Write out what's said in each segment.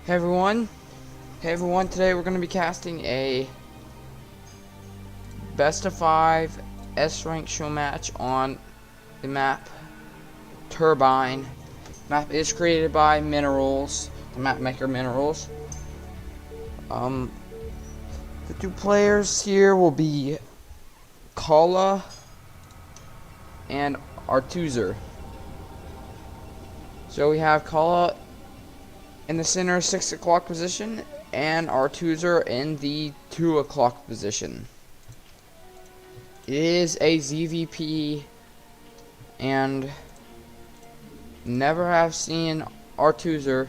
Hey everyone. Hey everyone, today we're going to be casting a best of 5 S-rank show match on the map Turbine. Map is created by Minerals, the map maker Minerals. The two players here will be Khala and Artuser. So we have Khala in the center 6 o'clock position and Artuser in the 2 o'clock position. It is a ZVP and never have seen Artuser,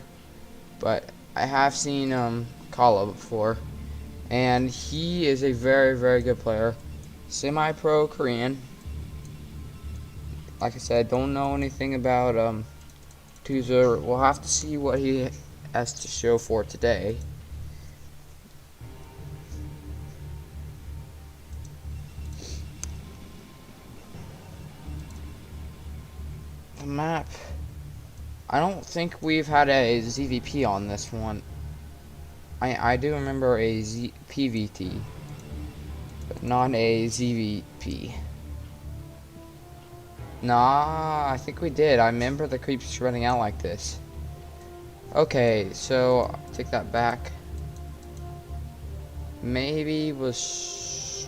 but I have seen Khala before, and he is a very good player, semi-pro Korean. Like I said, don't know anything about Artuser. We'll have to see what he has to show for today. The map, I don't think we've had a ZVP on this one. I do remember a PVT, but not a ZVP. Nah, I think we did. I remember the creeps running out like this. Okay, so take that back. Maybe was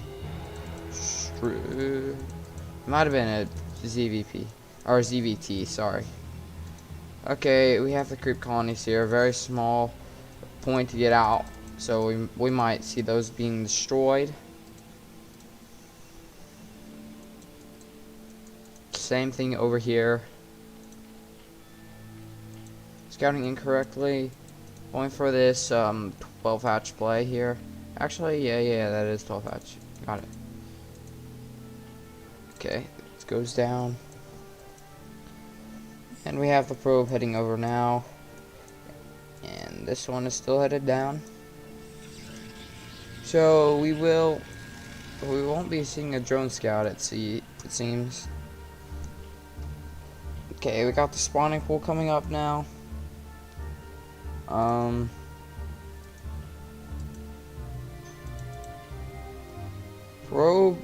might have been a ZVP or ZVT. Sorry. Okay, we have the creep colonies here. Very small point to get out, so we might see those being destroyed. Same thing over here. Scouting incorrectly. Going for this 12 hatch play here. Actually, yeah, that is 12 hatch. Got it. Okay, this goes down. And we have the probe heading over now. And this one is still headed down. So we won't be seeing a drone scout at sea, it seems. Okay, we got the spawning pool coming up now. Probe,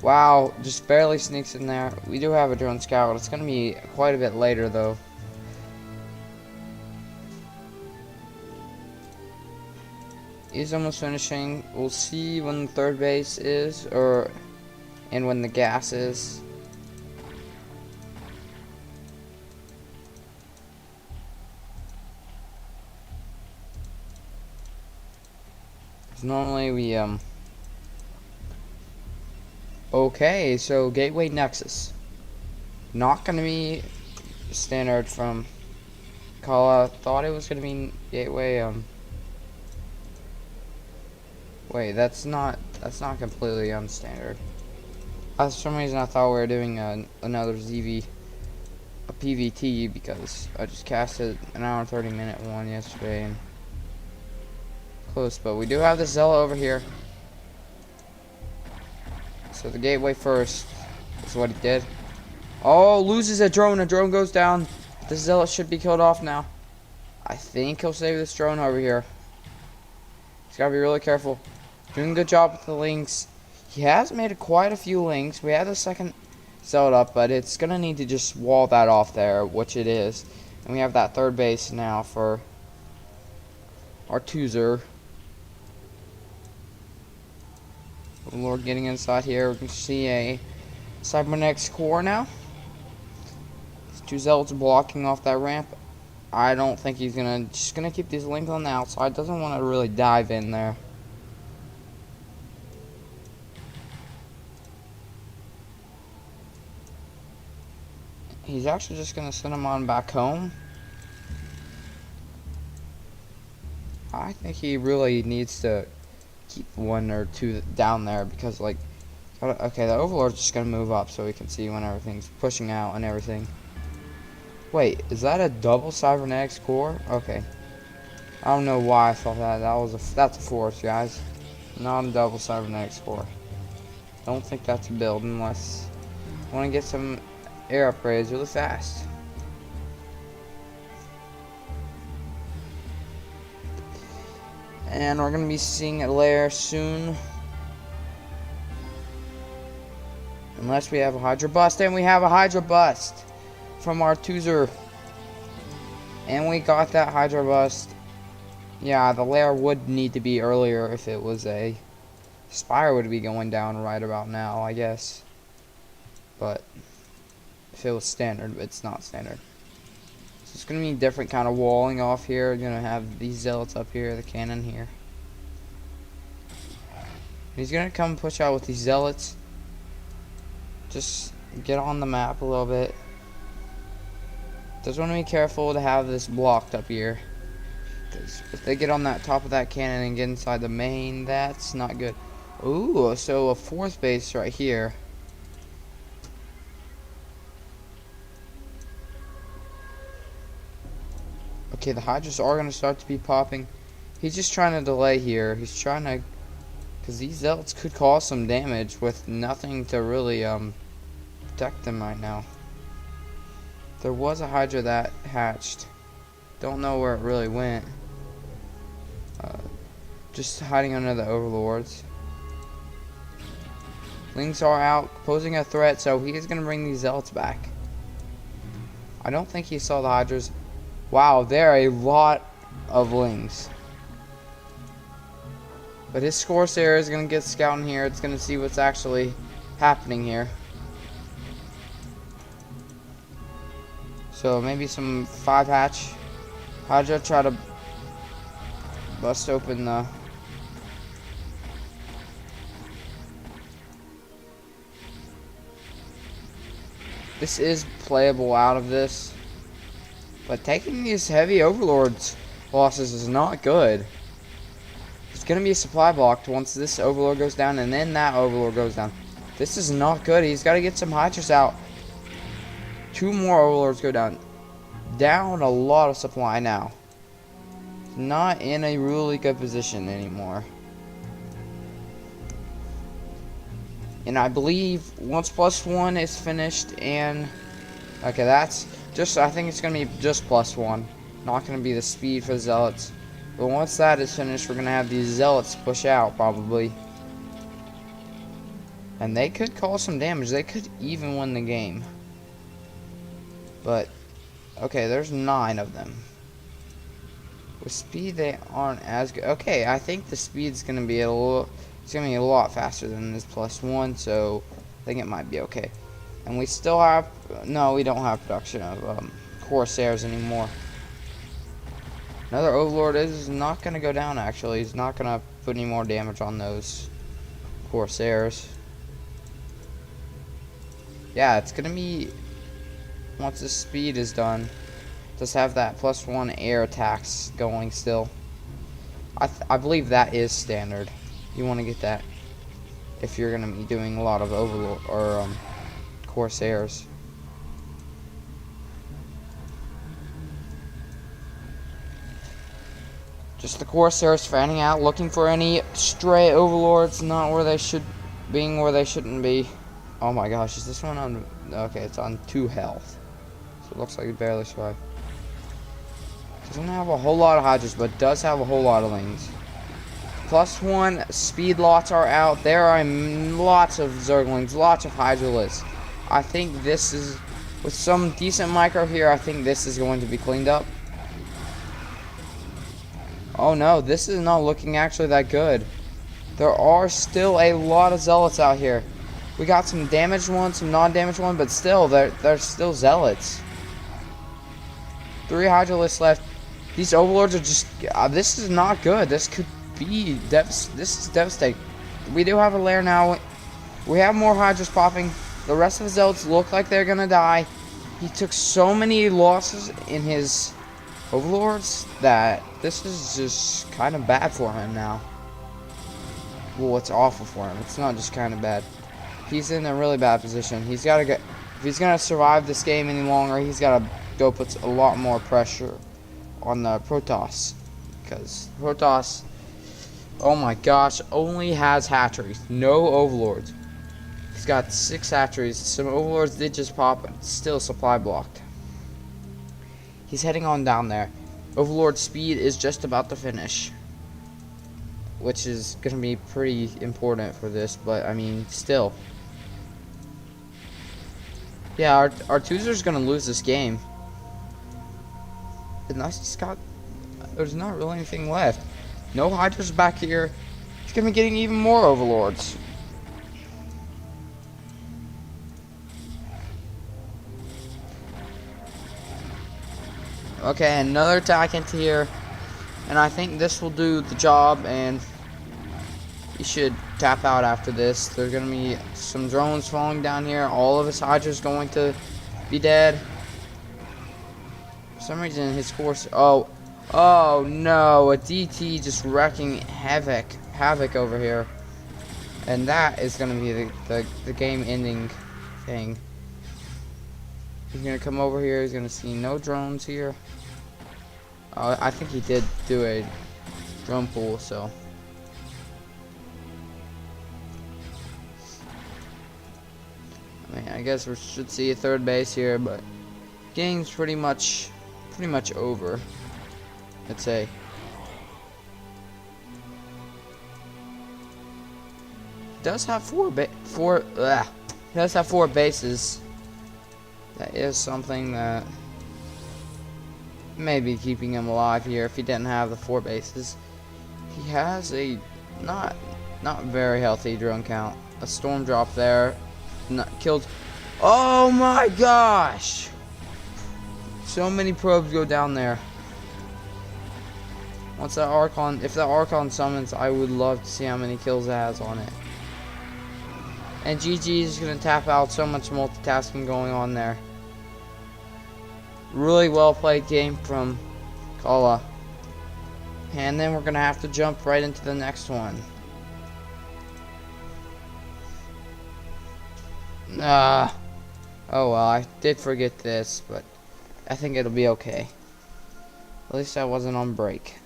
wow, just barely sneaks in there. We do have a drone scout. It's gonna be quite a bit later though. He's almost finishing. We'll see when the third base is, and when the gas is. Normally we okay, so Gateway Nexus, not gonna be standard from Khala. Thought it was gonna be Gateway wait, that's not completely unstandard. For some reason I thought we were doing another a PVT, because I just casted an hour and 30-minute one yesterday and close, but we do have the Zella over here. So the gateway first is what he did. Oh, loses a drone. A drone goes down. The Zella should be killed off now. I think he'll save this drone over here. He's got to be really careful. Doing a good job with the links. He has made quite a few links. We have the second Zella up, but it's going to need to just wall that off there, which it is. And we have that third base now for Artuser. Lord getting inside here. We can see a cybernetics core now. These two zealots blocking off that ramp. I don't think he's just gonna keep these links on the outside. Doesn't want to really dive in there. He's actually just gonna send him on back home. I think he really needs to keep one or two down there, because like, okay, the Overlord's just gonna move up so we can see when everything's pushing out and everything. Wait, is that a double cybernetics core? Okay, I don't know why I thought that. That's a force, guys, not a double cybernetics core. Don't think that's a build unless I want to get some air upgrades really fast. And we're going to be seeing a lair soon. Unless we have a Hydra Bust. And we have a Hydra Bust from Artuser. And we got that Hydra Bust. Yeah, the lair would need to be earlier if it was a... Spire would be going down right about now, I guess. But if it was standard, but it's not standard. So it's going to be different kind of walling off here. You're going to have these zealots up here, the cannon here. He's going to come push out with these zealots. Just get on the map a little bit. Just want to be careful to have this blocked up here. Because if they get on that top of that cannon and get inside the main, that's not good. Ooh, so a fourth base right here. Okay, the Hydras are going to start to be popping. He's just trying to delay here. He's trying to... Because these zealots could cause some damage with nothing to really protect them right now. There was a Hydra that hatched. Don't know where it really went. Just hiding under the Overlords. Lings are out, posing a threat, so he is going to bring these zealots back. I don't think he saw the Hydras. Wow, there are a lot of Lings. But his Corsair is going to get scouting here. It's going to see what's actually happening here. So maybe some 5 hatch. Hydra try to bust open the... This is playable out of this. But taking these heavy Overlords losses is not good. It's going to be supply blocked once this Overlord goes down and then that Overlord goes down. This is not good. He's got to get some Hydras out. 2 more Overlords go down. Down a lot of supply now. Not in a really good position anymore. And I believe once +1 is finished and... Okay, that's just... I think it's going to be just +1. Not going to be the speed for the Zealots. But once that is finished, we're going to have these Zealots push out, probably. And they could cause some damage. They could even win the game. But... Okay, there's 9 of them. With speed, they aren't as good. Okay, I think the speed's going to be a little... It's going to be a lot faster than this +1, so I think it might be okay. And we still have... No, we don't have production of Corsairs anymore. Another Overlord is not going to go down, actually. He's not going to put any more damage on those Corsairs. Yeah, it's going to be... Once the speed is done, just have that +1 air attacks going still. I believe that is standard. You want to get that if you're going to be doing a lot of Overlord or Corsairs. Just the Corsairs fanning out, looking for any stray Overlords, not where they should, being where they shouldn't be. Oh my gosh, is this one on? Okay, it's on 2 health, so it looks like it barely survived. Doesn't have a whole lot of Hydras, but does have a whole lot of Lings. +1 speed lots are out. There are lots of Zerglings, lots of Hydralisks. I think this is, with some decent micro here, I think this is going to be cleaned up. Oh no, this is not looking actually that good. There are still a lot of Zealots out here. We got some damaged ones, some non-damaged ones, but still, they're still Zealots. 3 Hydralisks left. These Overlords are just, this is not good. This could be, this is devastating. We do have a lair now. We have more Hydras popping. The rest of the Zealots look like they're gonna die. He took so many losses in his Overlords that this is just kind of bad for him now. Well, it's awful for him. It's not just kind of bad. He's in a really bad position. He's got to get, if he's gonna survive this game any longer, he's got to go put a lot more pressure on the Protoss, because Protoss, oh my gosh, only has hatcheries, no Overlords. He's got 6 hatcheries. Some Overlords did just pop, but still supply blocked. He's heading on down there. Overlord speed is just about to finish. which is going to be pretty important for this, but I mean, still. Yeah, our Artuser's going to lose this game. Unless there's not really anything left. No Hydras back here. He's going to be getting even more Overlords. Okay, another attack into here. And I think this will do the job, and he should tap out after this. There's going to be some drones falling down here. All of his Hydra's going to be dead. For some reason, his course... Oh no, a DT just wrecking havoc over here. And that is going to be the game-ending thing. He's going to come over here. He's going to see no drones here. I think he did do a drone pool, so... I mean, I guess we should see a third base here, but game's pretty much over, I'd say. Does have four bases. That is something that may be keeping him alive here. If he didn't have the 4 bases, he has a not very healthy drone count. A storm drop there, killed. Oh my gosh! So many probes go down there. Once that Archon, if that Archon summons, I would love to see how many kills it has on it. And GG is going to tap out. So much multitasking going on there. Really well played game from Khala. And then we're going to have to jump right into the next one. Oh well, I did forget this, but I think it'll be okay. At least I wasn't on break.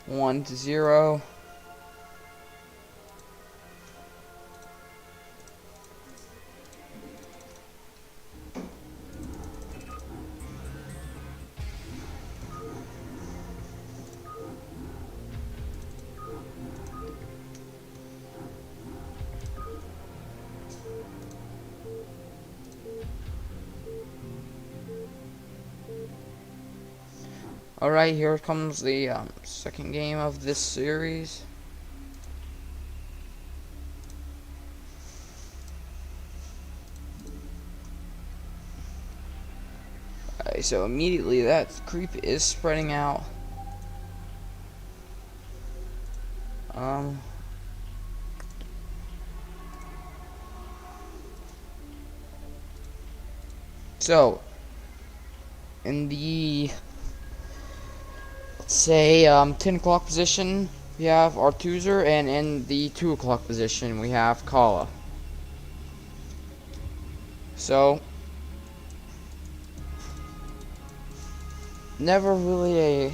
One to 0. Alright, here comes the second game of this series. Alright, so immediately that creep is spreading out. So in the say 10 o'clock position we have Artuser, and in the 2 o'clock position we have Khala. So never really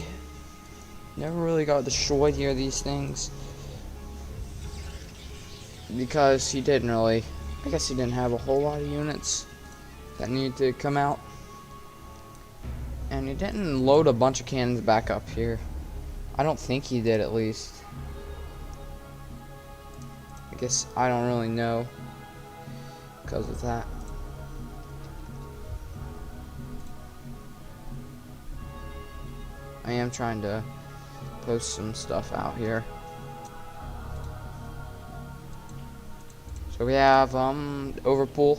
got destroyed here, these things, because he didn't really, I guess he didn't have a whole lot of units that needed to come out. And he didn't load a bunch of cannons back up here. I don't think he did, at least. I guess I don't really know because of that. I am trying to post some stuff out here. So we have Overpool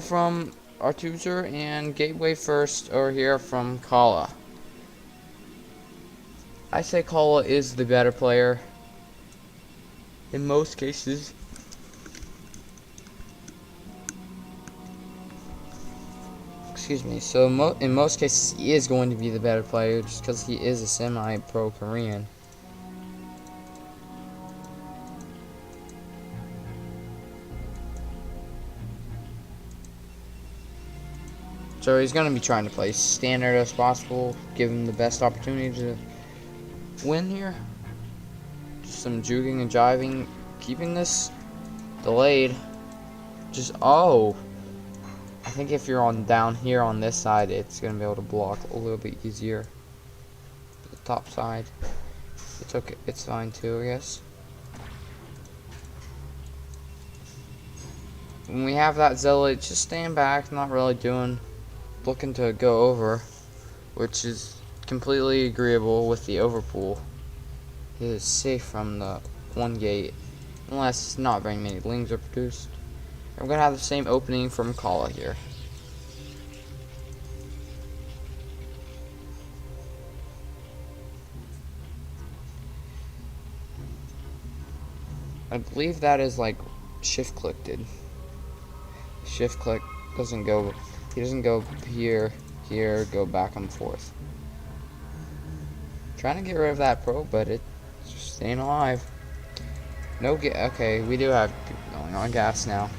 from Artuser, and Gateway first over here from Khala. I say Khala is the better player in most cases. Excuse me. So in most cases he is going to be the better player, just because he is a semi-pro Korean. So he's going to be trying to play standard as possible, give him the best opportunity to win here. Just some juking and jiving, keeping this delayed. Just, oh. I think if you're on down here on this side, it's gonna be able to block a little bit easier. The top side, it's okay. It's fine too, I guess. When we have that zealot, just stand back, not really looking to go over, which is completely agreeable with the overpool. It is safe from the one gate, unless not very many lings are produced. I'm gonna have the same opening from Khala here. I believe that is like shift click did. Shift click doesn't go, he doesn't go here, go back and forth. Trying to get rid of that probe, but it's just staying alive. No get, okay, we do have going on gas now.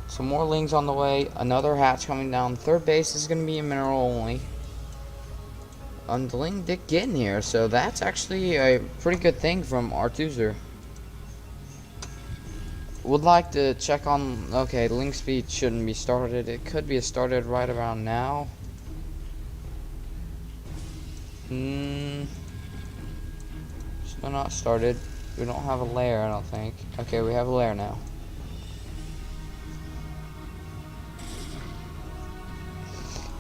Some more lings on the way, another hatch coming down. Third base is gonna be a mineral only. The ling did get in here, so that's actually a pretty good thing from Artuser. Would like to check on, okay, link speed shouldn't be started. It could be started right around now. Still not started. We don't have a layer, I don't think. Okay, we have a layer now.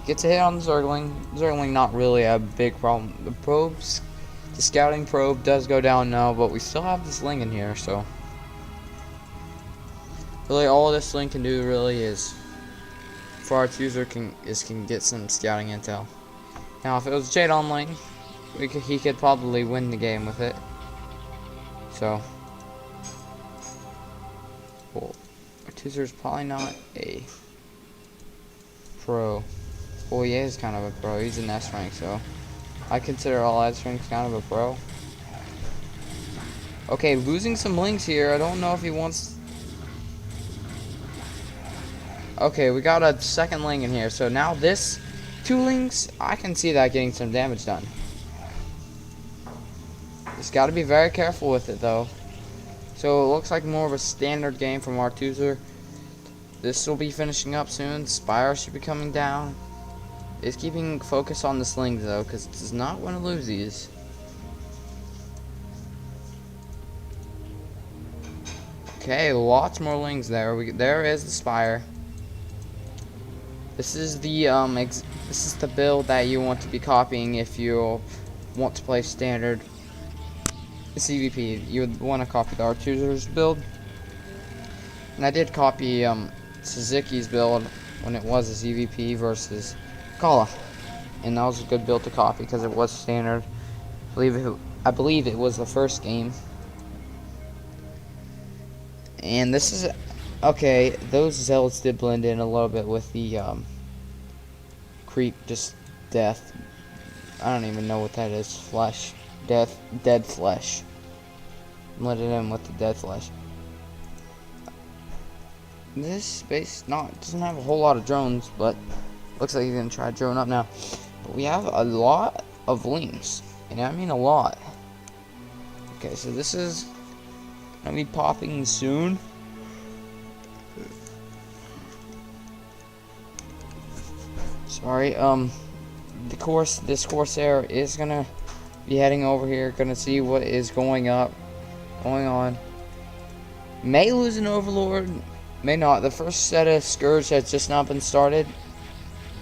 Gets a hit on the Zergling. Zergling not really a big problem. The scouting probe does go down now, but we still have this ling in here, so. Really, all this ling can do really is, for our user can get some scouting intel. Now, if it was Jade on ling, he could probably win the game with it. So, well, Artuser's probably not a pro. Well, he is kind of a pro. He's an S rank, so I consider all S ranks kind of a pro. Okay, losing some links here. I don't know if he wants. Okay, we got a second ling in here. So now this 2 links, I can see that getting some damage done. Just got to be very careful with it though. So it looks like more of a standard game from Artuser. This will be finishing up soon. Spire should be coming down. It's keeping focus on the slings though, because it does not want to lose these. Okay, lots more lings there. There is the Spire. This is the this is the build that you want to be copying if you want to play standard CVP. You would want to copy the Artuser's build. And I did copy Suzuki's build when it was a CVP versus Khala, and that was a good build to copy because it was standard. I believe it was the first game. And this is okay. Those zealots did blend in a little bit with the creep, just death. I don't even know what that is. Flesh, death, dead flesh. Blended in with the dead flesh. This space doesn't have a whole lot of drones, but looks like he's gonna try to drone up now. But we have a lot of lings, and I mean a lot. Okay, so this is gonna be popping soon. Sorry, this Corsair is gonna be heading over here, gonna see what is going on. May lose an Overlord, may not. The first set of Scourge has just not been started.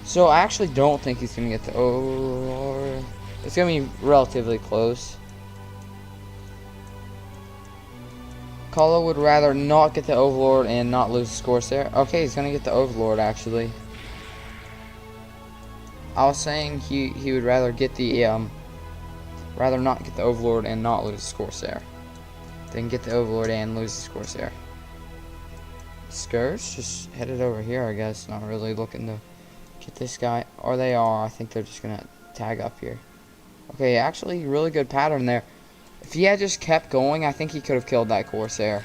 So I actually don't think he's gonna get the Overlord. It's gonna be relatively close. Khala would rather not get the Overlord and not lose the Corsair. Okay, he's gonna get the Overlord actually. I was saying he would rather get the rather not get the Overlord and not lose the Corsair than get the Overlord and lose the Corsair. Scourge just headed over here, I guess. Not really looking to get this guy. Or they are. I think they're just gonna tag up here. Okay, actually, really good pattern there. If he had just kept going, I think he could have killed that Corsair.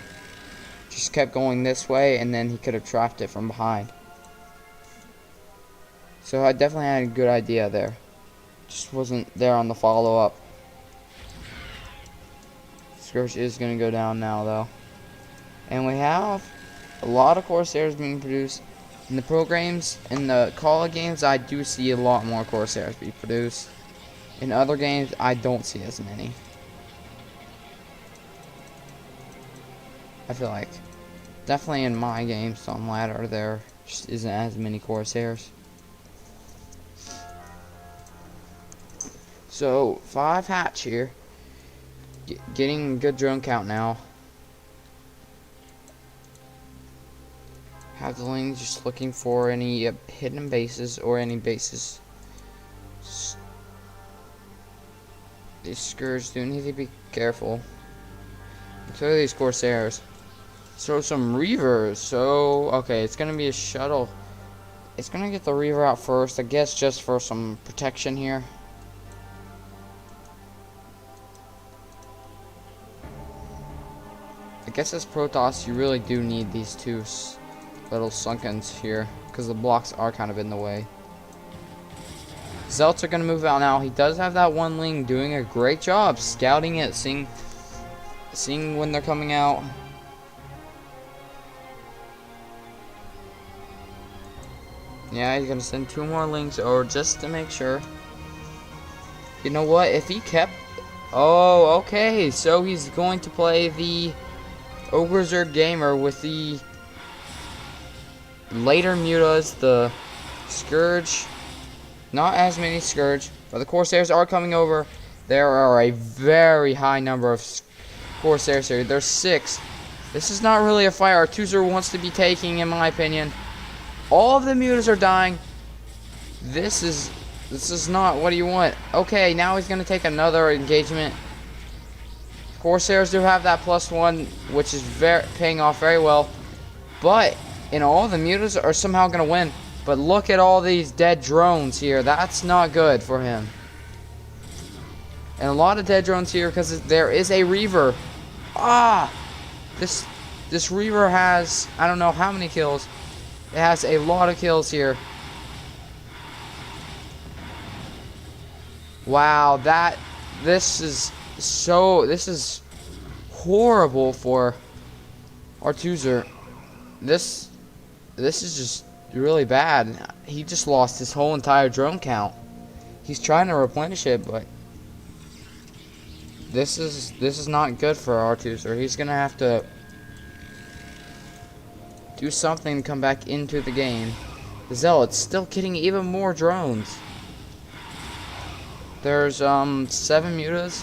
Just kept going this way, and then he could have trapped it from behind. So I definitely had a good idea there. Just wasn't there on the follow-up. Scourge is going to go down now, though. And we have a lot of Corsairs being produced. In the pro games, in the Khala games, I do see a lot more Corsairs be produced. In other games, I don't see as many. I feel like definitely in my games on ladder there just isn't as many Corsairs. So 5 hatch here, getting a good drone count now. Have the lings just looking for any hidden bases or any bases. These Scourge do need to be careful. So these Corsairs. So some Reavers. So okay, it's gonna be a shuttle. It's gonna get the Reaver out first, I guess, just for some protection here. I guess as Protoss, you really do need these two little sunkens here, because the blocks are kind of in the way. Zealots are going to move out now. He does have that one ling doing a great job scouting it, seeing when they're coming out. Yeah, he's going to send 2 more lings over just to make sure. You know what? If he kept... Oh, okay. So he's going to play the Artuser Gamer with the later mutas, the Scourge. Not as many Scourge, but the Corsairs are coming over. There are a very high number of Corsairs here. There's 6. This is not really a fight Artuser wants to be taking, in my opinion. All of the mutas are dying. This is not what you want. Okay, now he's gonna take another engagement. Corsairs do have that +1, which is paying off very well. But and all the mutas are somehow gonna win. But look at all these dead drones here. That's not good for him. And a lot of dead drones here because there is a Reaver. Ah! This Reaver has, I don't know how many kills. It has a lot of kills here. Wow, this is horrible for Artuser. This is just really bad. He just lost his whole entire drone count. He's trying to replenish it, but this is not good for Artuser. He's gonna have to do something to come back into the game. The Zealot's still getting even more drones. There's 7 mutas.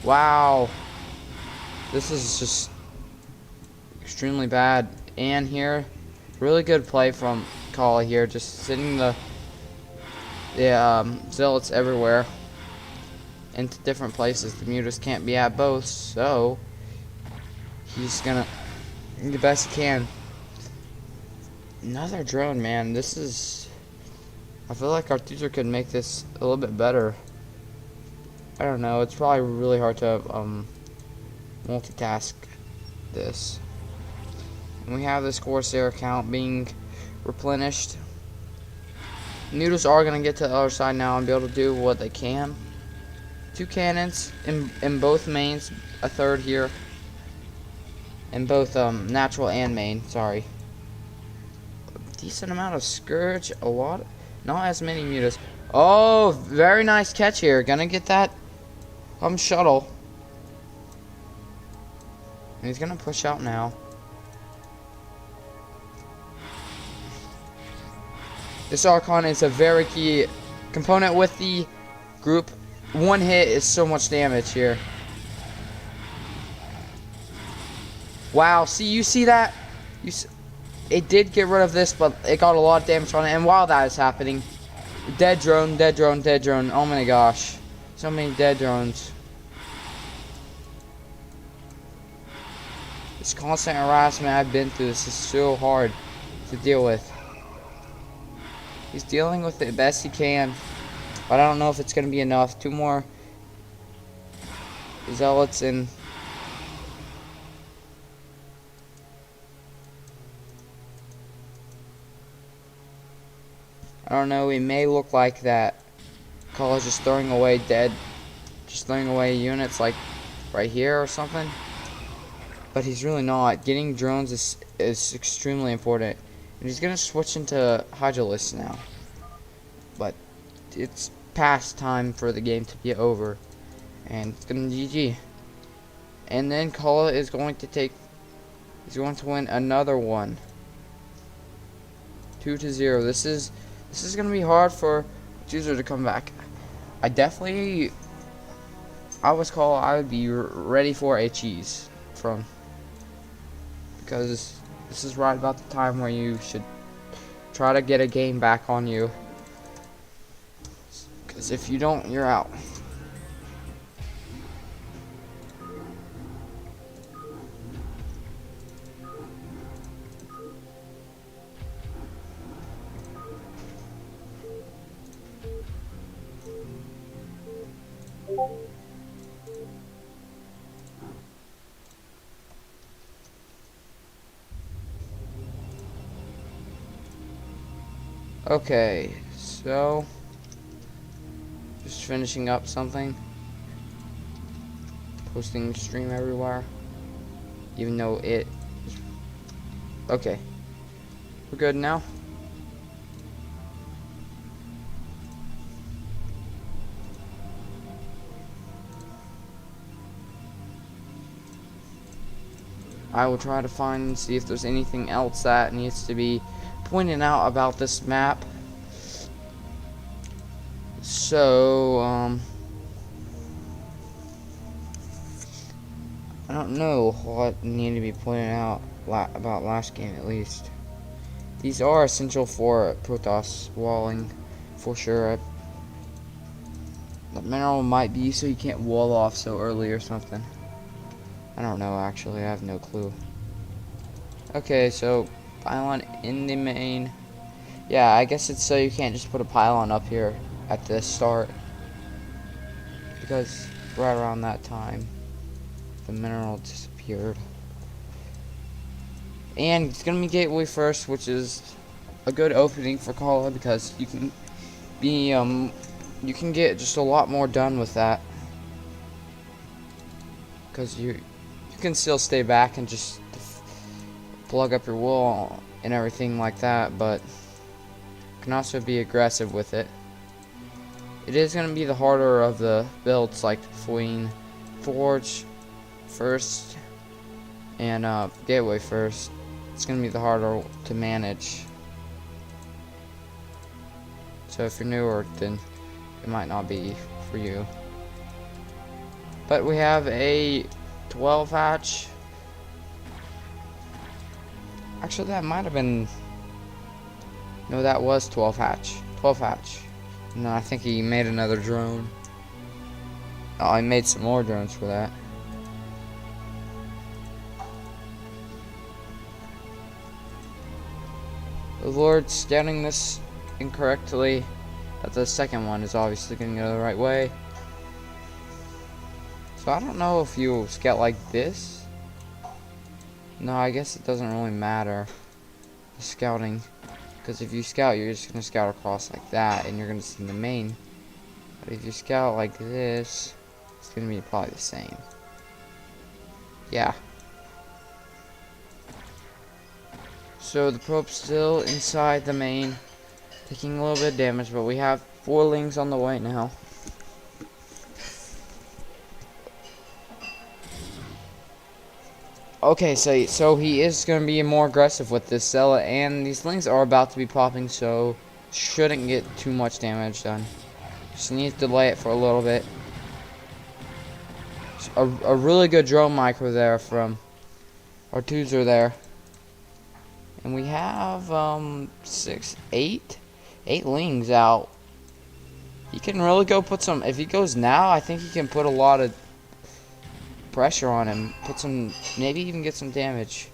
Wow. This is just extremely bad. And here, really good play from Khala here, just sending the Zealots everywhere into different places. The mutas can't be at both, so he's gonna do the best he can. Another drone, man. This is... I feel like Artuser could make this a little bit better. I don't know. It's probably really hard to multitask this. And we have this Corsair account being replenished. Mutas are going to get to the other side now and be able to do what they can. 2 cannons in both mains. A third here. In both natural and main. Sorry. Decent amount of Scourge. A lot. Not as many mutas. Oh, very nice catch here. Gonna get that shuttle. And he's gonna push out now. This Archon is a very key component with the group. 1 hit is so much damage here. Wow, you see that? It did get rid of this, but it got a lot of damage on it. And while that is happening, dead drone, dead drone, dead drone. Oh my gosh. So many dead drones. This constant harassment I've been through, this is so hard to deal with. He's dealing with it best he can, but I don't know if it's going to be enough. 2 more Zealots in. I don't know, it may look like that Khala just throwing away just throwing away units like right here or something. But he's really not. Getting drones is extremely important. And he's gonna switch into Hydralisk now. But it's past time for the game to be over. And it's gonna GG. And then Khala is going to take, he's going to win another one. 2-0. This is gonna be hard for Artuser to come back. I was Khala, I would be ready for a cheese from, because this is right about the time where you should try to get a game back on you. Because if you don't, you're out. Okay, so just finishing up something, posting stream everywhere, even though it is, okay, we're good now. I will try to find and see if there's anything else that needs to be pointed out about this map. So, I don't know what needed to be pointed out about last game at least. These are essential for Protoss walling, for sure. The mineral might be so you can't wall off so early or something. I don't know actually, I have no clue. Okay, so pylon in the main. Yeah, I guess it's so you can't just put a pylon up here at the start, because right around that time the mineral disappeared. And it's gonna be gateway first, which is a good opening for Khala, because you can be you can get just a lot more done with that, because you can still stay back and just plug up your wall and everything like that, but you can also be aggressive with it. It is going to be the harder of the builds, like between Forge first and Gateway first. It's going to be the harder to manage. So if you're newer, then it might not be for you. But we have a 12 hatch. Actually, that might have been, no, that was 12 hatch. 12 hatch. No, I think he made another drone. Oh, he made some more drones for that. The Lord's scouting this incorrectly. But the second one is obviously going to go the right way. So I don't know if you scout like this. No, I guess it doesn't really matter, the scouting. Because if you scout, you're just going to scout across like that, and you're going to see the main. But if you scout like this, it's going to be probably the same. Yeah. So the probe's still inside the main, taking a little bit of damage, but we have 4 lings on the way now. Okay, so he is going to be more aggressive with this Zealot, and these lings are about to be popping, so shouldn't get too much damage done. Just need to delay it for a little bit. A really good drone micro there from Artuser there. And we have 8 lings out. He can really go put some, if he goes now, I think he can put a lot of pressure on him, put some, maybe even get some damage.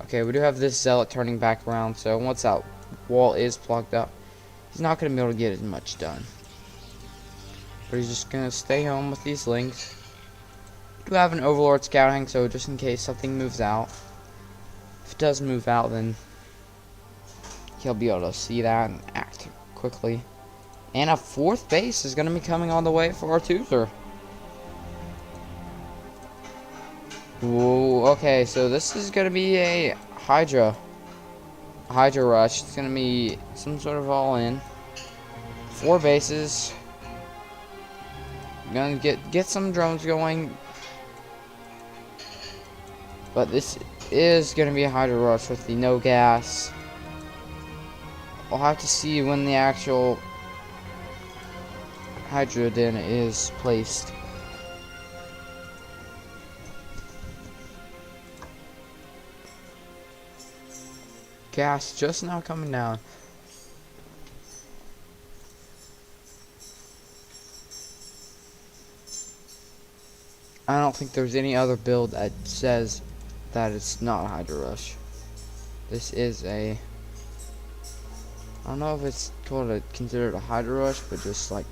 Okay, we do have this Zealot turning back around, so once that wall is plugged up, he's not going to be able to get as much done. But he's just going to stay home with these lings. We do have an Overlord scouting, so just in case something moves out. If it does move out, then he'll be able to see that and act quickly. And a 4th base is going to be coming on the way for Artuser. Ooh, okay, so this is going to be a Hydra rush. It's gonna be some sort of all in. 4 bases. Gonna get some drones going. But this is gonna be a Hydra rush with the no gas. We'll have to see when the actual Hydra den is placed. Gas just now coming down. I don't think there's any other build that says that it's not a Hydra rush. This is a, I don't know if it's considered a Hydra rush, but just like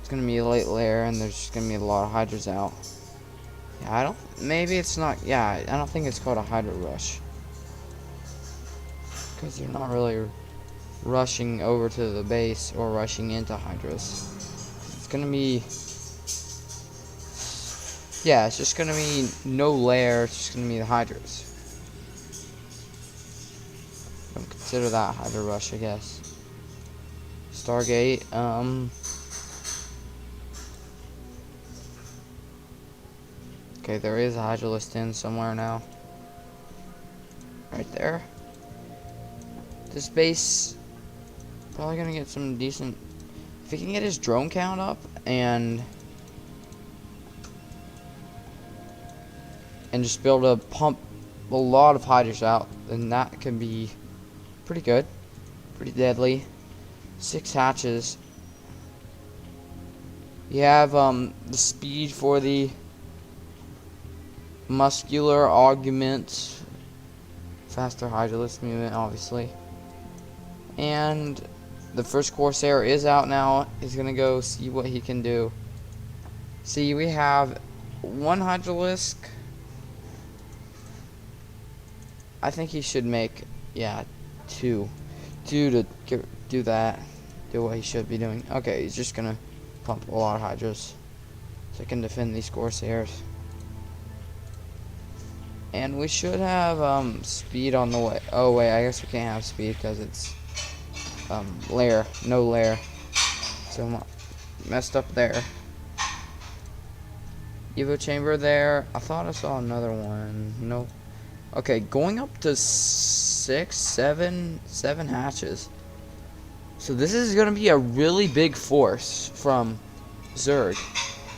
it's gonna be a late layer and there's just gonna be a lot of Hydras out. Yeah, maybe it's not. Yeah, I don't think it's called a Hydra rush because they're not really rushing over to the base or rushing into Hydras. It's gonna be, yeah, it's just gonna be no layer. It's just gonna be the Hydras. Don't consider that Hydra rush, I guess. Stargate. Okay, there is a Hydralist in somewhere now. Right there. This base probably gonna get some decent. If he can get his drone count up and just be able to pump a lot of Hydras out, then that can be pretty good, pretty deadly. 6 hatches. You have the speed for the muscular augment, faster Hydralist movement, obviously. And the first Corsair is out now. He's gonna go see what he can do. See, we have 1 Hydralisk. I think he should make, yeah, 2 to do that, do what he should be doing. Okay, he's just gonna pump a lot of Hydras so he can defend these Corsairs. And we should have speed on the way. Oh wait, I guess we can't have speed because it's layer, no layer. So messed up there. Evo chamber there. I thought I saw another one. Nope. Okay, going up to 7 hatches. So this is gonna be a really big force from Zerg.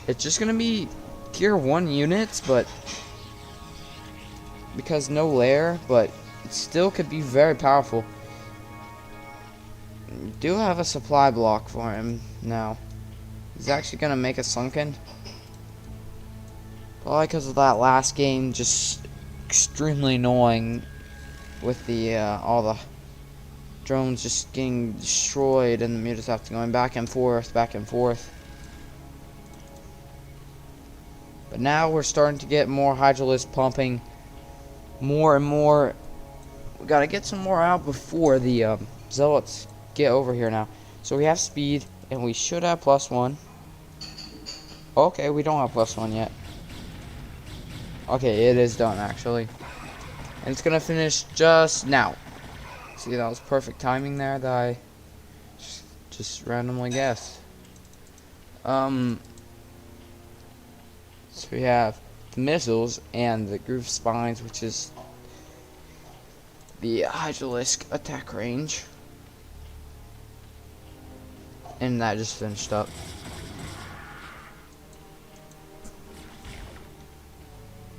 It's just gonna be tier 1 units, but because no layer, but it still could be very powerful. We do have a supply block for him now. He's actually gonna make a sunken. Probably because of that last game, just extremely annoying with the all the drones just getting destroyed and the mutas have to going back and forth, back and forth. But now we're starting to get more Hydralisk pumping. More and more. We gotta get some more out before the Zealots get over here now. So we have speed and we should have +1. Okay, we don't have +1 yet. Okay, it is done actually. And it's gonna finish just now. See, that was perfect timing there that I just randomly guessed. So we have the missiles and the groove spines, which is the Hydralisk attack range. And that just finished up.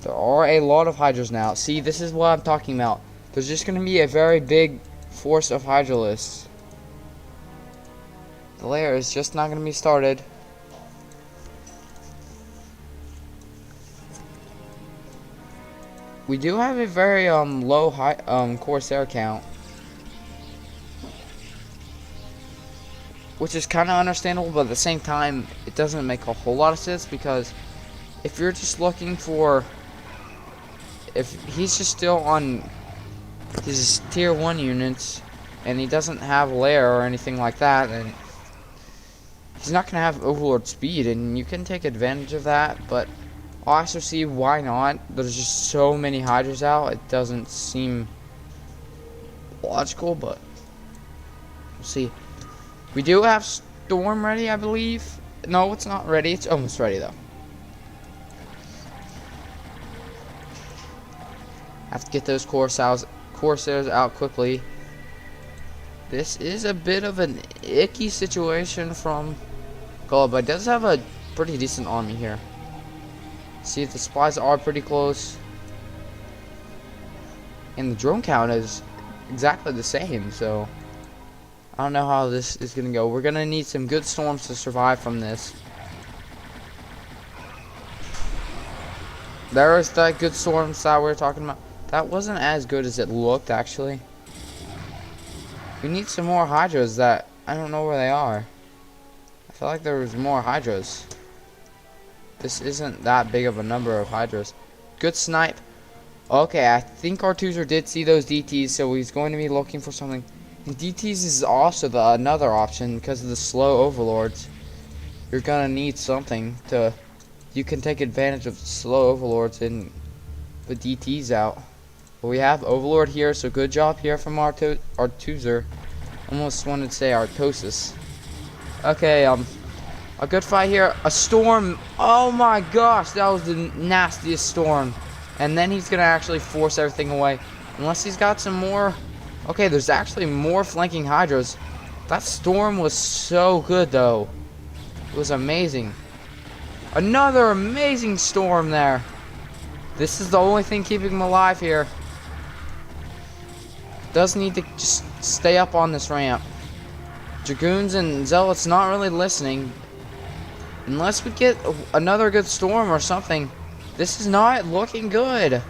There are a lot of Hydras now. See, this is what I'm talking about. There's just going to be a very big force of Hydralisks. The layer is just not going to be started. We do have a very low Corsair count, which is kind of understandable, but at the same time, it doesn't make a whole lot of sense because if you're just looking for, if he's just still on his tier 1 units and he doesn't have lair or anything like that, then he's not gonna have overlord speed, and you can take advantage of that, but I also see why not. There's just so many Hydras out, it doesn't seem logical, but we'll see. We do have Storm ready, I believe. No, it's not ready. It's almost ready, though. Have to get those Corsairs out quickly. This is a bit of an icky situation from Khala, but it does have a pretty decent army here. See, the supplies are pretty close. And the drone count is exactly the same, so I don't know how this is going to go. We're going to need some good storms to survive from this. There is that good storms that we were talking about. That wasn't as good as it looked, actually. We need some more hydras that I don't know where they are. I feel like there was more hydras. This isn't that big of a number of hydras. Good snipe. Okay, I think Artuser did see those DTs, so he's going to be looking for something. And DTs is also another option because of the slow overlords. You're gonna need something to. You can take advantage of the slow overlords and the DTs out. But we have overlord here, so good job here from Artuser. Almost wanted to say Artosis. Okay, a good fight here. A storm. Oh my gosh, that was the nastiest storm. And then he's gonna actually force everything away. Unless he's got some more. Okay, there's actually more flanking hydras. That storm was so good though. It was amazing. Another amazing storm there. This is the only thing keeping him alive here. Does need to just stay up on this ramp. Dragoons and Zealots not really listening. Unless we get another good storm or something. This is not looking good.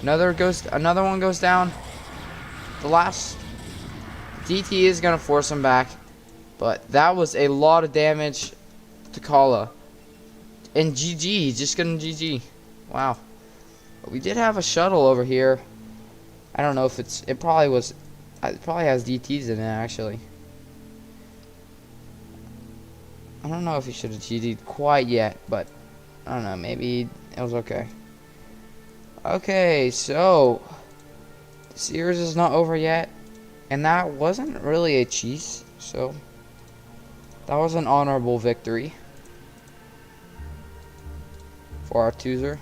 Another one goes down. The last DT is gonna force him back. But that was a lot of damage to Khala. And GG, just gonna GG. Wow. But we did have a shuttle over here. I don't know if it probably has DTs in it actually. I don't know if he should have GG'd quite yet, but I don't know, maybe it was okay. Okay, so the series is not over yet, and that wasn't really a cheese, so that was an honorable victory for Artuser.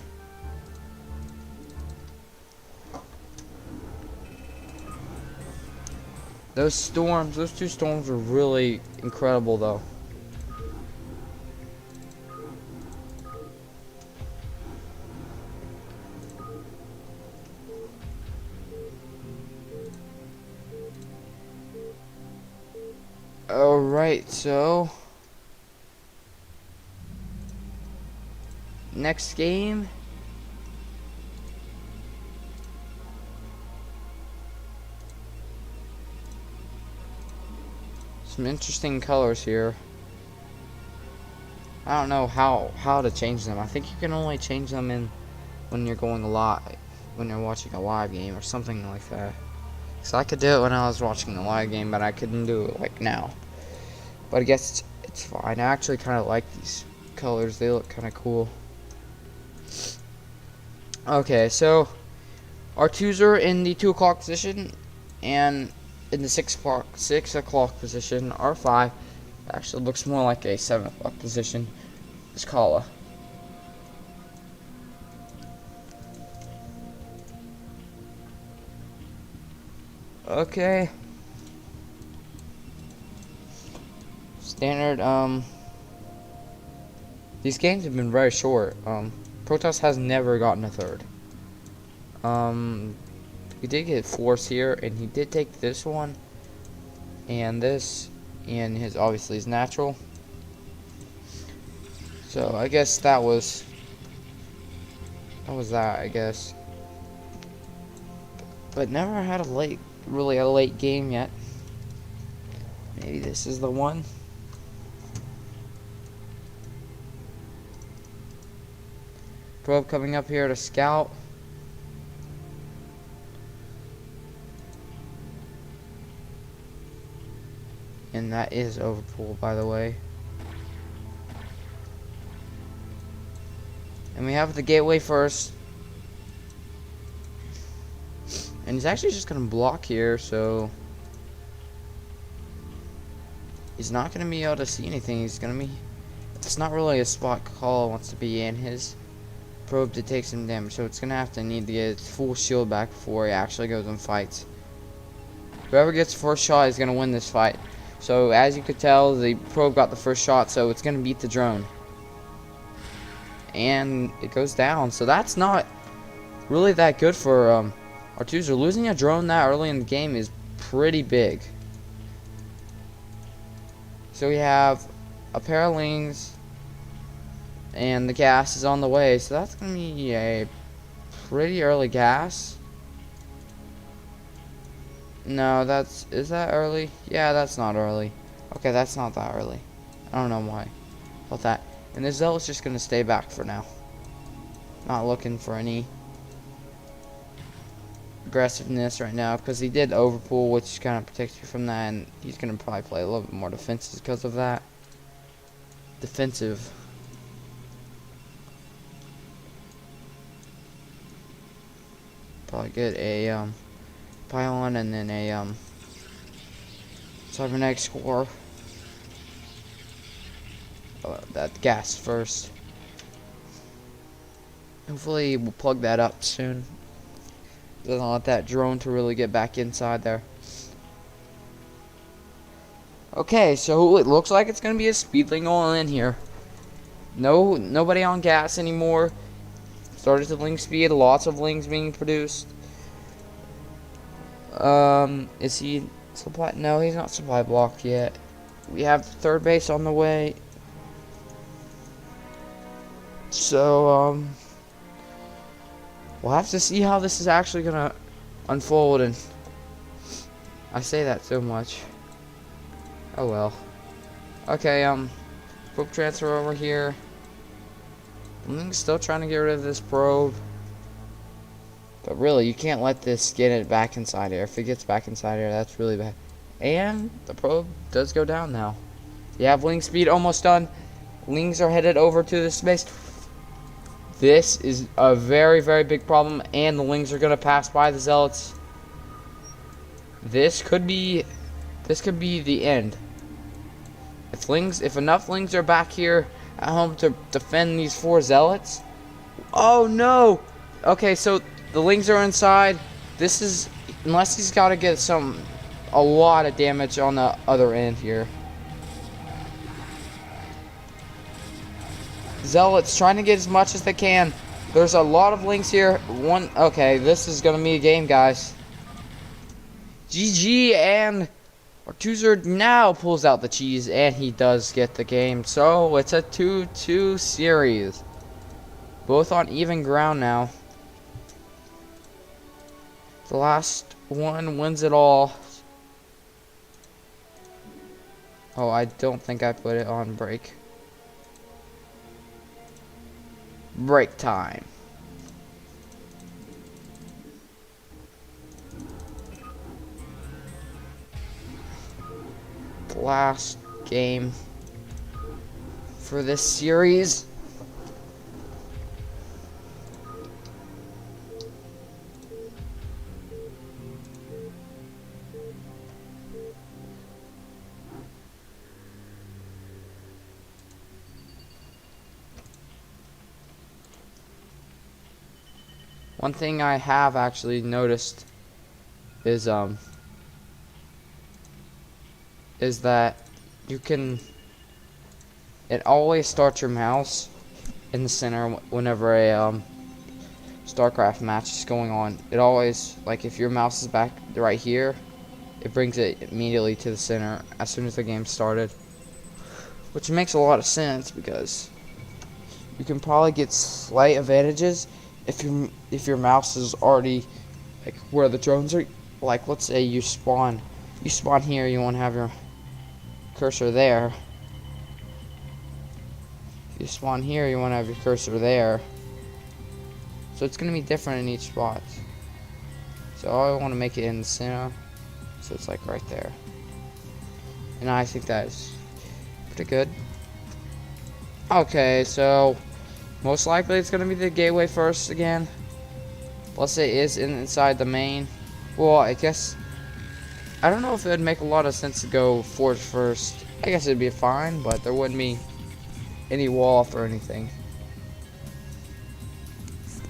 Those two storms were really incredible though. Alright, so next game. Some interesting colors here. I don't know how to change them. I think you can only change them when you're going live, when you're watching a live game or something like that. So I could do it when I was watching the live game, but I couldn't do it like now. But I guess it's fine. I actually kind of like these colors. They look kind of cool. Okay, so Artuser in the 2 o'clock position, and in the 6 o'clock position, R5 actually looks more like a 7 o'clock position. Is Khala. Okay. Standard, these games have been very short. Protoss has never gotten a third. We did get Force here, and he did take this one, and this, and obviously his natural. So I guess that was that, I guess. But never had really a late game yet. Maybe this is the one. Probe coming up here to scout. And that is Overpool, by the way. And we have the gateway first. And he's actually just gonna block here, so he's not gonna be able to see anything. He's gonna be. It's not really a spot Khala wants to be in. His probe to take some damage, so it's gonna have to need to get its full shield back before he actually goes and fights. Whoever gets the first shot is gonna win this fight. So as you could tell, the probe got the first shot, so it's gonna beat the drone. And it goes down, so that's not really that good for Artuser. Losing a drone that early in the game is pretty big. So we have a pair of lings, and the gas is on the way, so that's gonna be a pretty early gas. No, is that early? Yeah, that's not early. Okay, that's not that early. I don't know why. About that. And the Zealot's just gonna stay back for now. Not looking for any aggressiveness right now, because he did overpull, which kind of protects you from that, and he's gonna probably play a little bit more defensive because of that. Defensive. Probably get a pylon and then a cybernetic score. That gas first. Hopefully we'll plug that up soon. Doesn't want that drone to really get back inside there. Okay, so it looks like it's gonna be a speedling all in here. Nobody on gas anymore. Started to ling speed, lots of lings being produced. Is he supply? No, he's not supply blocked yet. We have third base on the way. So, we'll have to see how this is actually gonna unfold, and I say that so much. Oh well. Okay, probe transfer over here. I'm still trying to get rid of this probe. But really, you can't let this get it back inside here. If it gets back inside here, that's really bad. And the probe does go down now. You have ling speed almost done. Lings are headed over to the space. This is a very, very big problem, and the lings are gonna pass by the zealots. This could be the end. If enough lings are back here at home to defend these 4 zealots. Oh no! Okay, so the lings are inside. This is, unless he's got to get a lot of damage on the other end here. Zealots trying to get as much as they can. There's a lot of lings here. Okay, this is gonna be a game, guys. GG, and Artuser now pulls out the cheese, and he does get the game. So it's a 2-2 series. Both on even ground now. The last one wins it all. Oh, I don't think I put it on break. Break time. The last game for this series. One thing I have actually noticed is that it always starts your mouse in the center whenever a StarCraft match is going on. It always, like, if your mouse is back right here, it brings it immediately to the center as soon as the game started, which makes a lot of sense because you can probably get slight advantages if your mouse is already like where the drones are. Like, let's say you spawn here, you want to have your cursor there. If you spawn here, you want to have your cursor there. So it's going to be different in each spot. So I want to make it in the center, so it's like right there. And I think that is pretty good. Okay, so most likely it's going to be the gateway first again. Let's say it is inside the main. Well, I guess I don't know if it would make a lot of sense to go forge first. I guess it'd be fine, but there wouldn't be any wall off or anything.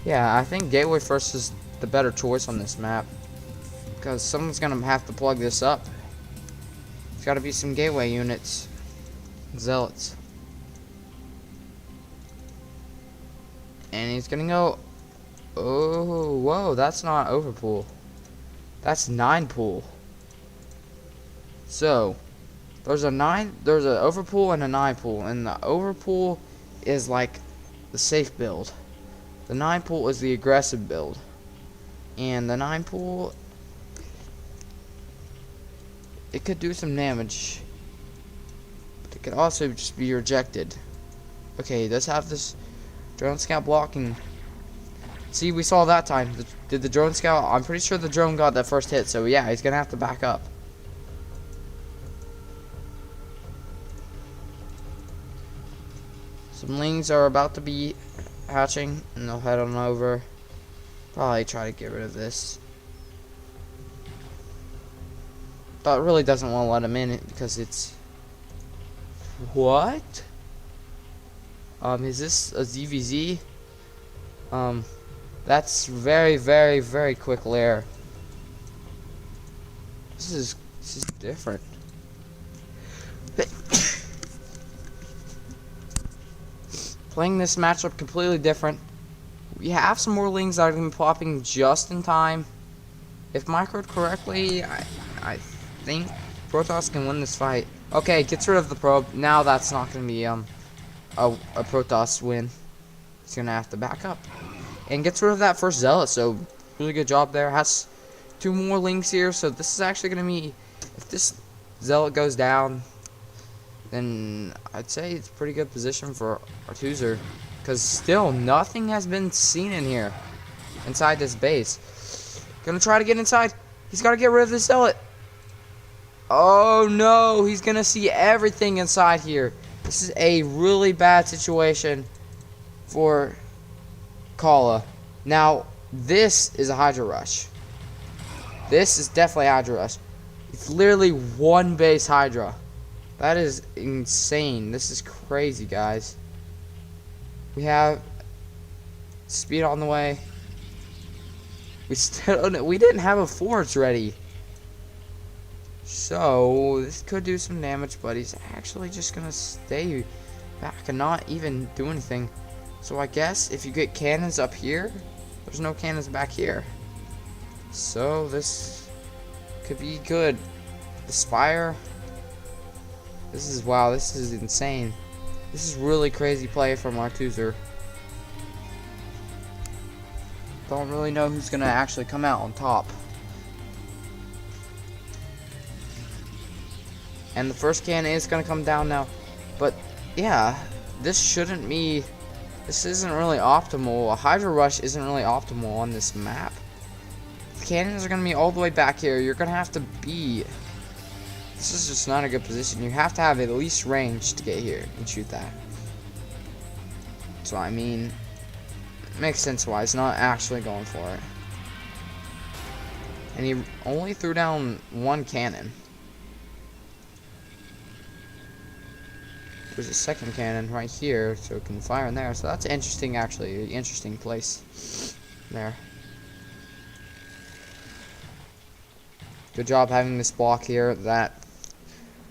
Yeah, I think gateway first is the better choice on this map, because someone's gonna have to plug this up. There's gotta be some gateway units. Zealots. And he's gonna go. Oh, whoa, that's not overpool. That's 9 pool. So, there's an overpool and a 9 pool, and the overpool is like the safe build. The 9 pool is the aggressive build. And the 9 pool, it could do some damage. But it could also just be rejected. Okay, he does have this drone scout blocking. See, we saw that time. Did the drone scout? I'm pretty sure the drone got that first hit, so yeah, he's gonna have to back up. Some lings are about to be hatching, and they'll head on over. Probably try to get rid of this. But it really doesn't want to let him in it because it's... What? Is this a ZVZ? That's very, very, very quick lair. This is different. Playing this matchup completely different. We have some more lings that are going to be popping just in time. If microed correctly, I think Protoss can win this fight. Okay, gets rid of the probe. Now that's not going to be a Protoss win. He's going to have to back up. And gets rid of that first zealot, so really good job there. Has 2 more lings here, so this is actually going to be... If this zealot goes down, then I'd say it's a pretty good position for Artuser. Because still, nothing has been seen in here. Inside this base. Gonna try to get inside. He's got to get rid of the zealot. Oh no, he's gonna see everything inside here. This is a really bad situation for Khala. Now, this is a Hydra Rush. This is definitely a Hydra Rush. It's literally 1 base Hydra. That is insane. This is crazy, guys. We have speed on the way. We didn't have a forge ready. So, this could do some damage, but he's actually just gonna stay back and not even do anything. So I guess if you get cannons up here, there's no cannons back here. So this could be good. The Spire. This is, wow, this is insane. This is really crazy play from Artuser. Don't really know who's gonna actually come out on top. And the first cannon is gonna come down now. But yeah, this shouldn't be... This isn't really optimal. A Hydra Rush isn't really optimal on this map. The cannons are going to be all the way back here. You're going to have to be... This is just not a good position. You have to have at least range to get here and shoot that. So, I mean... It makes sense why he's not actually going for it. And he only threw down 1 cannon. There's a second cannon right here, so it can fire in there. So that's interesting, actually. An interesting place there. Good job having this block here. That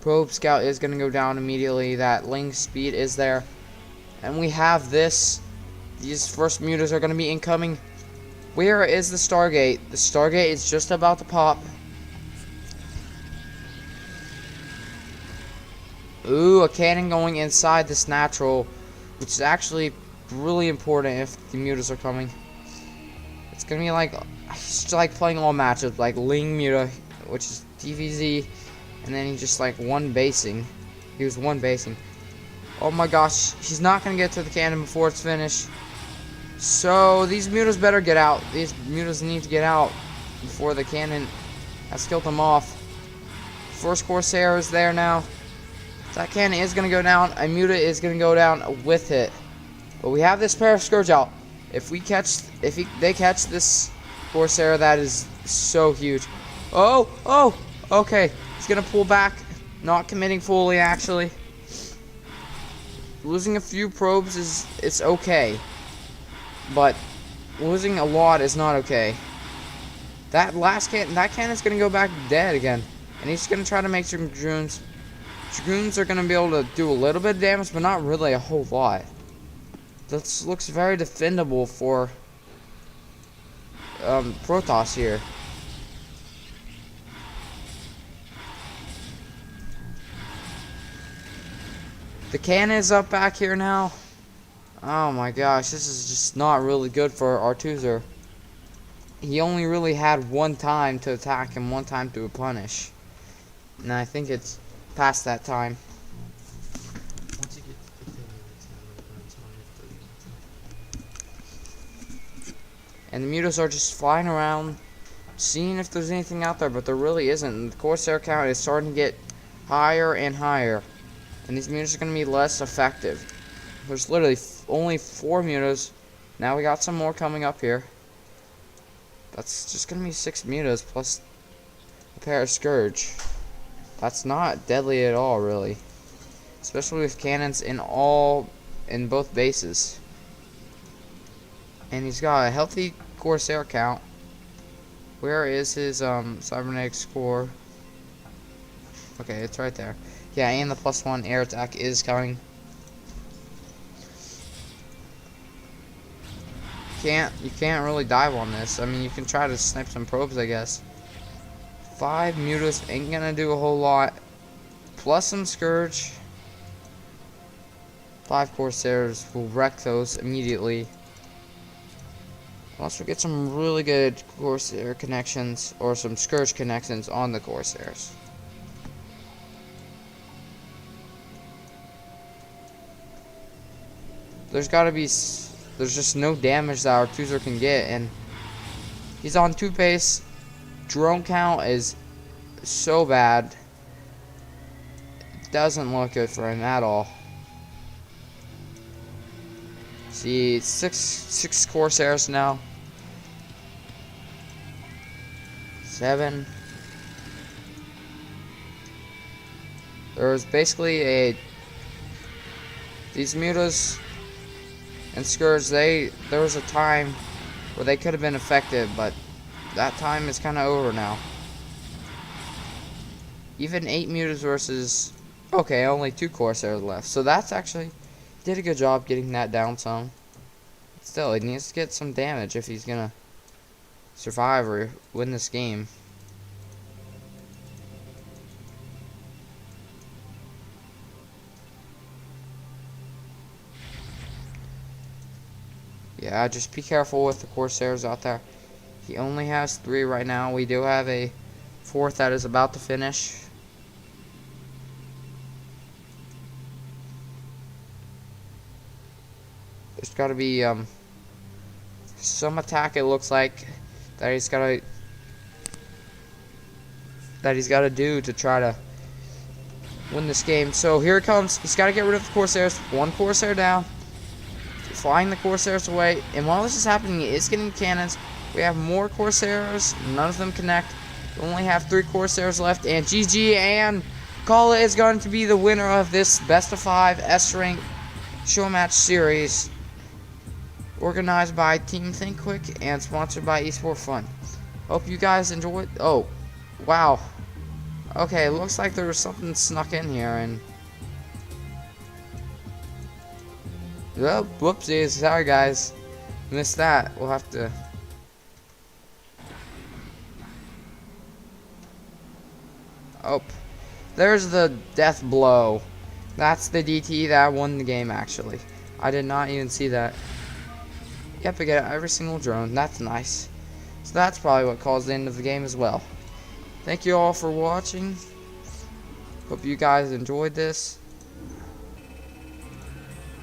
probe scout is going to go down immediately. That ling speed is there. And we have this. These first mutas are going to be incoming. Where is the Stargate? The Stargate is just about to pop. Ooh, a cannon going inside this natural, which is actually really important if the mutas are coming. It's gonna be like, just like playing all matchups, like Ling Muta, which is DVZ, and then he just like 1 basing. He was 1 basing. Oh my gosh, he's not gonna get to the cannon before it's finished. So these mutas better get out. These mutas need to get out before the cannon has killed them off. First Corsair is there now. That cannon is going to go down. A muta is going to go down with it. But we have this pair of Scourge out. If they catch this Corsair, that is so huge. Oh, oh, okay. He's gonna pull back. Not committing fully, actually. Losing a few probes it's okay. But losing a lot is not okay. That last that cannon's gonna go back dead again. And he's gonna try to make some Dragoons. Dragoons are gonna be able to do a little bit of damage, but not really a whole lot. This looks very defendable for Protoss here. The cannon is up back here now. Oh my gosh, this is just not really good for Artuser. He only really had one time to attack and one time to punish. And I think it's past that time. And the mutas are just flying around, seeing if there's anything out there, but there really isn't. And the Corsair count is starting to get higher and higher. And these mutas are going to be less effective. There's literally only 4 mutas. Now we got some more coming up here. That's just going to be 6 mutas plus a pair of Scourge. That's not deadly at all, really. Especially with cannons in both bases. And he's got a healthy Corsair count. Where is his cybernetic score? Okay, it's right there. Yeah, and the +1 air attack is coming. You can't really dive on this. I mean, you can try to snipe some probes, I guess. 5 mutas ain't gonna do a whole lot. Plus some Scourge. 5 Corsairs will wreck those immediately. Unless we get some really good Corsair connections or some Scourge connections on the Corsairs. There's just no damage that Artuser can get, and he's on 2 pace. Drone count is so bad. It doesn't look good for him at all. See, six Corsairs now. 7. There's basically these mutas and Scourge, there was a time where they could have been effective, but that time is kind of over now. Even 8 mutas versus, okay, only 2 Corsairs left. So that's actually, did a good job getting that down some. Still, he needs to get some damage if he's gonna survive or win this game. Yeah, just be careful with the Corsairs out there. He only has 3 right now. We do have a 4th that is about to finish. There's got to be some attack, it looks like, that he's got to do to try to win this game. So here it comes. He's got to get rid of the Corsairs. 1 Corsair down. Flying the Corsairs away, and while this is happening, he is getting cannons. We have more Corsairs, none of them connect. We only have 3 Corsairs left, and GG, and Khala is going to be the winner of this best of 5 S-Rank Showmatch series, organized by Team Think Quick and sponsored by Esports.fund. Hope you guys enjoyed. Oh, wow. Okay, looks like there was something snuck in here, and well, whoopsies, sorry guys, missed that. We'll have to. Oh, there's the death blow. That's the DT that won the game, actually. I did not even see that. Yep, I get every single drone. That's nice. So that's probably what caused the end of the game as well. Thank you all for watching. Hope you guys enjoyed this.